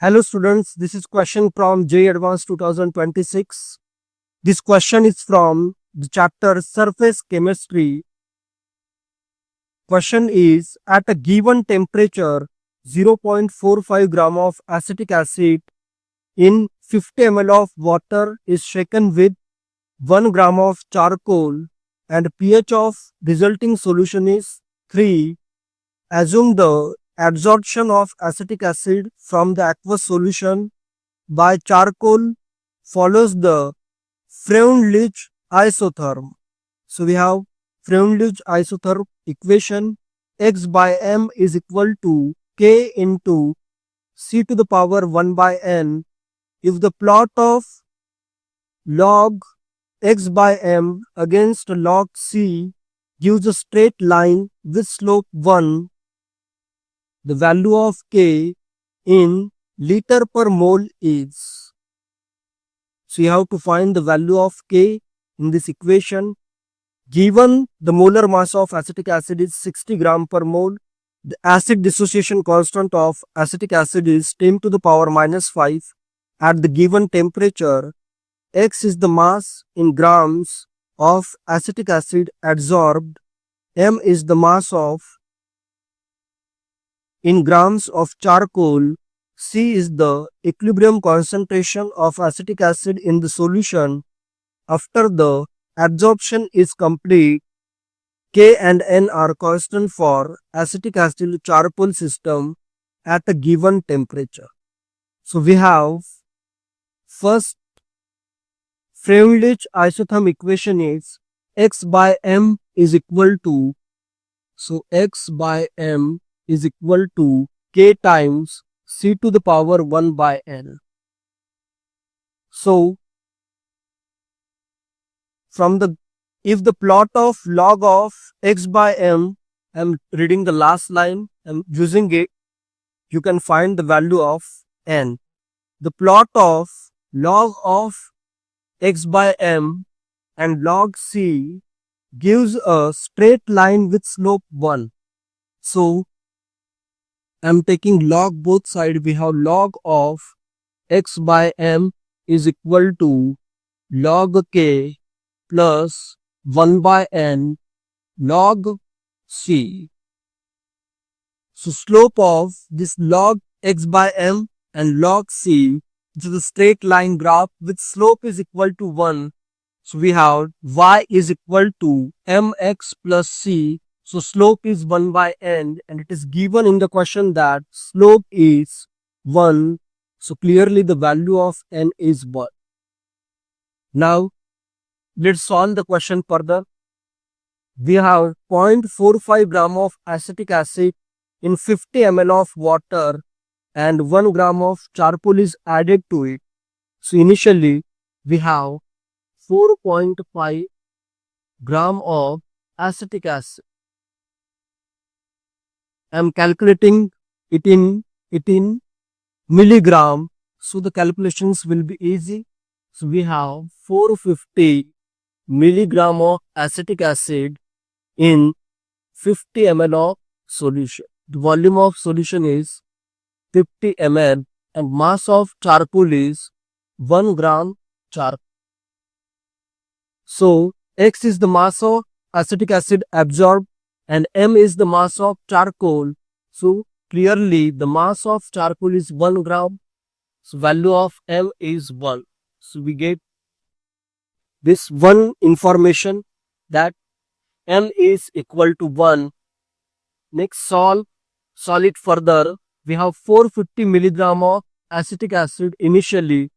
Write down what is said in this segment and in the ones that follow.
Hello students, this is question from JEE Advanced 2026. This question is from the chapter Surface Chemistry. Question is, at a given temperature, 0.45 gram of acetic acid in 50 ml of water is shaken with 1 gram of charcoal and pH of resulting solution is 3. Assume the adsorption of acetic acid from the aqueous solution by charcoal follows the Freundlich isotherm. So we have Freundlich isotherm equation. X by m is equal to k into c to the power 1 by n. If the plot of log x by m against log c gives a straight line with slope 1, the value of k in liter per mole is. So you have to find the value of k in this equation. Given the molar mass of acetic acid is 60 gram per mole, the acid dissociation constant of acetic acid is 10 to the power minus 5 at the given temperature. X is the mass in grams of acetic acid adsorbed. M is the mass of in grams of charcoal. C is the equilibrium concentration of acetic acid in the solution after the adsorption is complete. K and N are constant for acetic acid charcoal system at a given temperature. So we have first Freundlich isotherm equation is X by M is equal to, so X by M is equal to K times C to the power 1 by N. So from the, if the plot of log of X by M, I'm reading the last line, I'm using it, you can find the value of N. The plot of log of X by M and log C gives a straight line with slope 1. So I'm taking log both sides. We have log of X by M is equal to log K plus 1 by N log C. So slope of this log X by M and log C, which is a straight line graph with slope is equal to 1. So we have y is equal to mx plus c. So slope is 1 by n and it is given in the question that slope is 1. So clearly the value of n is 1. Now let's solve the question further. We have 0.45 gram of acetic acid in 50 ml of water and 1 gram of charcoal is added to it. So initially we have 4.5 gram of acetic acid. I am calculating it in milligram, so the calculations will be easy. So we have 450 milligram of acetic acid in 50 ml of solution. The volume of solution is 50 ml and mass of charcoal is 1 gram charcoal. So X is the mass of acetic acid absorbed and M is the mass of charcoal. So clearly the mass of charcoal is 1 gram. So value of M is 1. So we get this one information that M is equal to 1. Next solve it further. We have 450 milligram of acetic acid initially.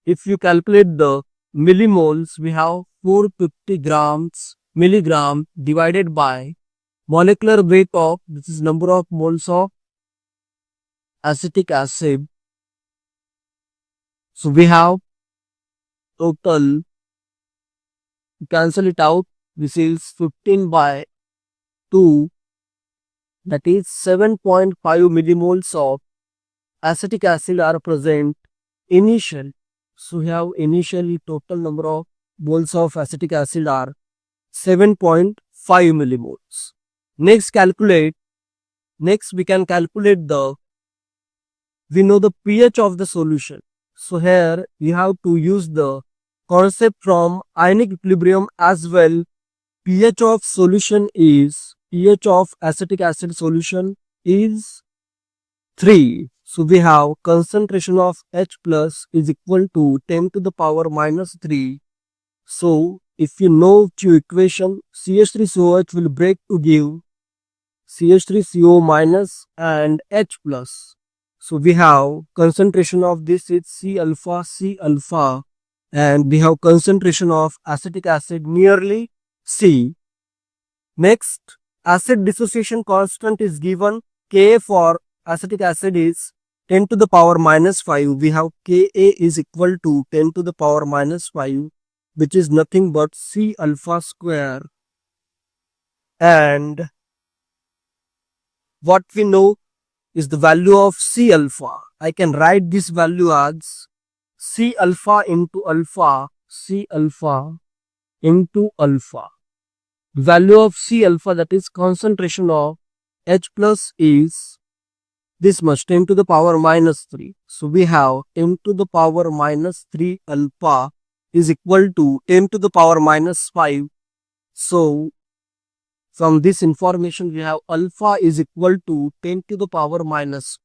If you calculate the millimoles, we have 450 milligram divided by molecular weight of, this is number of moles of acetic acid. So we have total, cancel it out, this is 15 by 2, that is 7.5 millimoles of acetic acid are present initial. So we have initially total number of moles of acetic acid are 7.5 millimoles. Next we can calculate the we know the pH of the solution. So here you have to use the concept from ionic equilibrium as well. pH of solution is, pH of acetic acid solution is 3. So we have concentration of H plus is equal to 10 to the power minus 3. So if you know two equation, CH3COH will break to give CH3CO minus and H plus. So we have concentration of this is C alpha, and we have concentration of acetic acid nearly C. Next, acid dissociation constant is given. Ka for acetic acid is 10 to the power minus 5. We have Ka is equal to 10 to the power minus 5, which is nothing but C alpha square. And what we know is the value of C alpha. I can write this value as C alpha into alpha, C alpha into alpha. The value of C alpha, that is concentration of H plus, is this much, 10 to the power minus 3. So we have 10 to the power minus 3 alpha is equal to 10 to the power minus 5. So from this information we have alpha is equal to 10 to the power minus.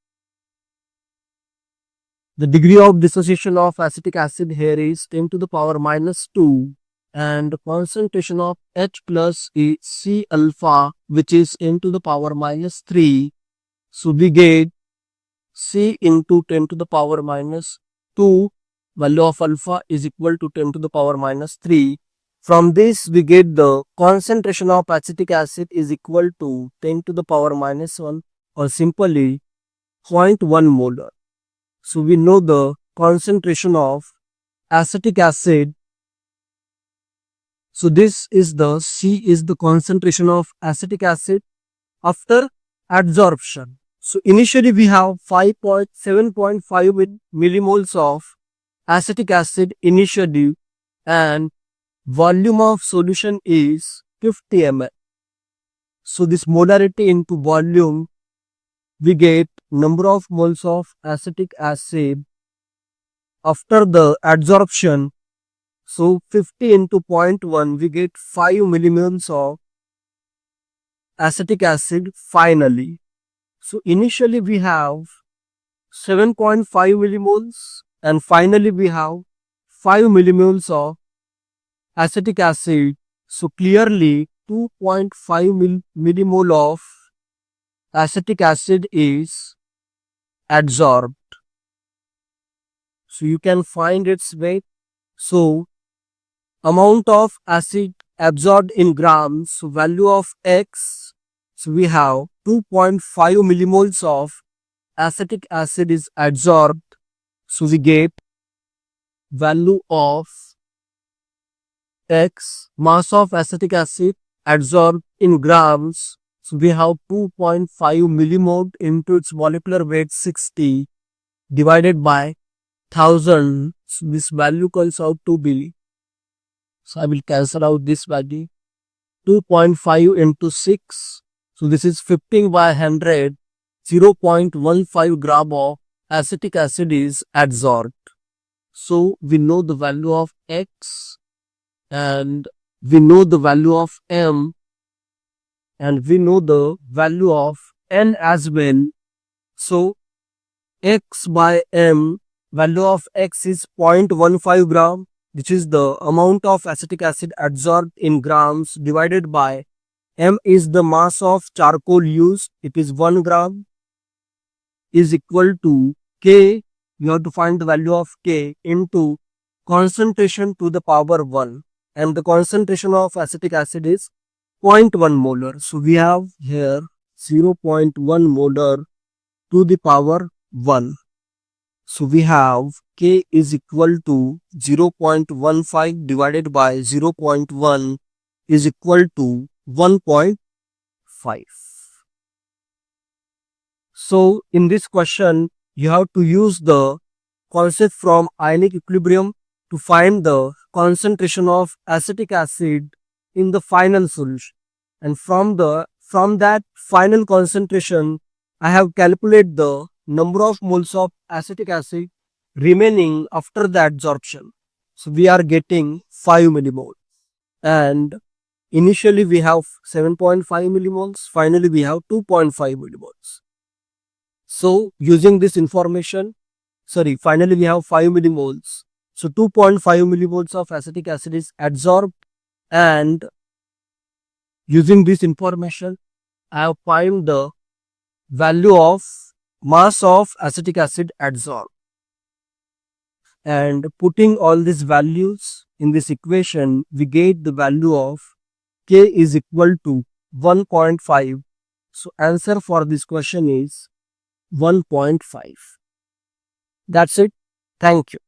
The degree of dissociation of acetic acid here is 10 to the power minus 2. And concentration of H plus is C alpha, which is 10 to the power minus 3. So we get C into 10 to the power minus 2. Value of alpha is equal to 10 to the power minus 3. From this we get the concentration of acetic acid is equal to 10 to the power minus 1, or simply 0.1 molar. So we know the concentration of acetic acid. So this is the C is the concentration of acetic acid after adsorption. So initially we have 7.5 millimoles of acetic acid initially, and volume of solution is 50 ml. So this molarity into volume, we get number of moles of acetic acid after the adsorption. So 50 into 0.1, we get 5 millimoles of acetic acid finally. So initially we have 7.5 millimoles, and finally we have 5 millimoles of acetic acid. So clearly 2.5 millimole of acetic acid is adsorbed. So you can find its weight. So amount of acid absorbed in grams, so value of X, so we have 2.5 millimoles of acetic acid is adsorbed. So we get value of X, mass of acetic acid adsorbed in grams. So we have 2.5 millimole into its molecular weight 60 divided by 1000. So this value comes out to be, so I will cancel out this value, 2.5 into 6. So this is 15 by 100, 0.15 gram of acetic acid is adsorbed. So we know the value of X, and we know the value of M, and we know the value of N as well. So X by M, value of X is 0.15 gram, which is the amount of acetic acid adsorbed in grams, divided by M is the mass of charcoal used, it is 1 gram, is equal to K. You have to find the value of K into concentration to the power 1, and the concentration of acetic acid is 0.1 molar. So we have here 0.1 molar to the power 1. So we have K is equal to 0.15 divided by 0.1 is equal to 1.5. So in this question, you have to use the concept from ionic equilibrium to find the concentration of acetic acid in the final solution. And from that final concentration, I have calculated the number of moles of acetic acid remaining after the adsorption. So we are getting 5 millimoles, and initially we have 7.5 millimoles, finally we have 2.5 millimoles. So using this information, finally we have 5 millimoles. So 2.5 millimoles of acetic acid is adsorbed, and using this information I have found the value of mass of acetic acid adsorbed. And putting all these values in this equation, we get the value of K is equal to 1.5. So answer for this question is 1.5. That's it. Thank you.